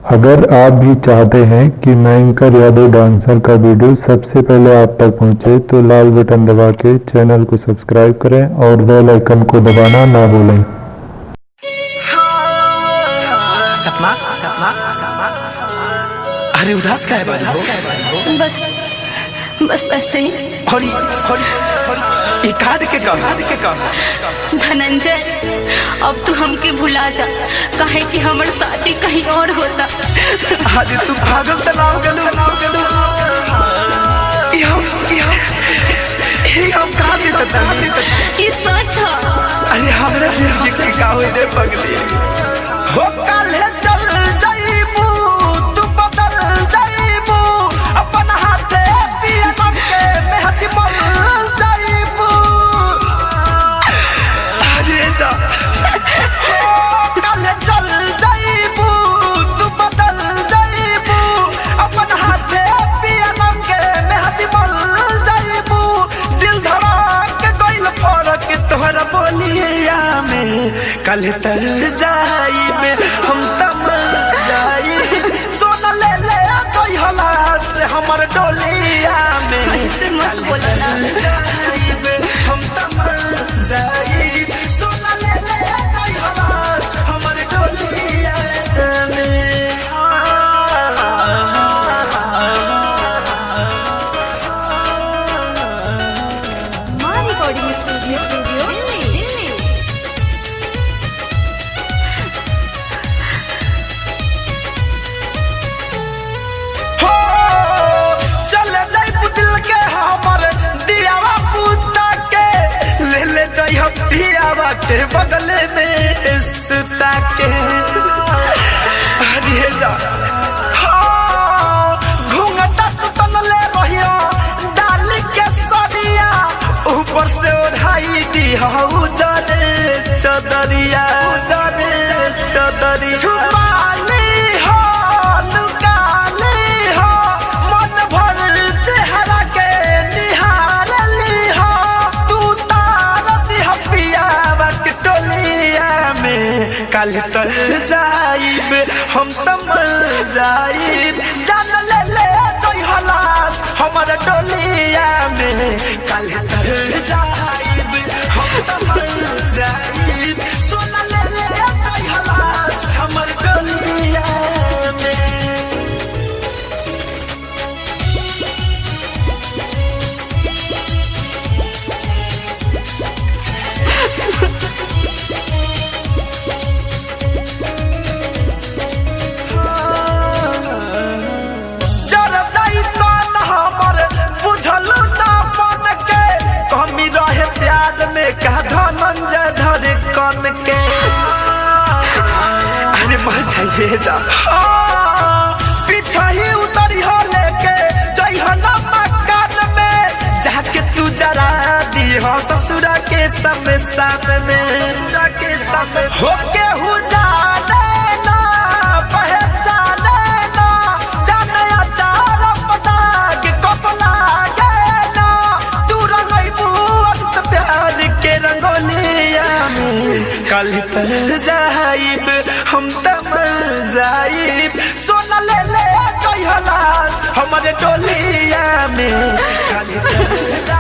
अगर आप भी चाहते हैं कि मयंकर यादव डांसर का वीडियो सबसे पहले आप तक पहुंचे तो लाल बटन दबा के चैनल को सब्सक्राइब करें और बेल आइकन को दबाना ना भूलें। सपना सपना अरे उदास का है बाबू? बस बस ऐसे ही। हरी हरी हरी कार्ड के काम धनंजय, अब तू हमके भुला जा, काहे कि हमर शादी कहीं और होता। अरे तू पागल तलाव गलू हम कहाँ से तता ये सच है। अरे हमरे जिंदगी के का होई रे पगली हो काले चल जाईबू तू बदल जाईबू अपन हाथे पिया के मेहंदी मल जाईबू अरे जा काले चल जाईबू तू बदल जाईबू अपन हाथे पिया के मेहंदी मल जाईबू दिल धड़क गइल फरक तोहरा बोलिया में कल तर जाई में हम तम जाई सोना ले ले कोई हला से हमर डोलिया में ऐसे मत बोला ना। हम तम जाई सोना ले ले कोई हला से हमर डोलिया में मां रिकॉर्डिंग स्टूडियो दिल्ली। हो चल जाई दिल के हमर दियावा पुता के ले ले जाई हम पियावा के बगल में सुता के अरे जा घूंघटा तन ले रहियो डाल के सरिया ऊपर से ओढ़ाई दी हऊ जाने चदरिया छुपाली हो लुकाली हो मन भर चेहरा के निहार ली हो तू तारती हपियावा के टोलिया में कल तर जाइब हम तम जाइब जान ले ले कोई हलास हमर डोलिया में कल तर जाइब हम तम जाइब सोना ले ले कोई हलास हमर डोलिया में जर जाई तो न हमर बुझल ना मन के कमी रहे प्यार में का धनंजय धर कन के अरे मर जाइए जा पीछा ही उतरी हो लेके जई हो ना मकान में जाके तू जरा दी हो ससुरा के शमशान में हो के हु जाने ना पहचाने ना जाने अचार पता के कपला गे ना तू रंगईबू अंत प्यार के रंगोलिया में कल तर जाइब हम तम जाइब सोना ले ले कोई हला हमारे टोलिया में कल तर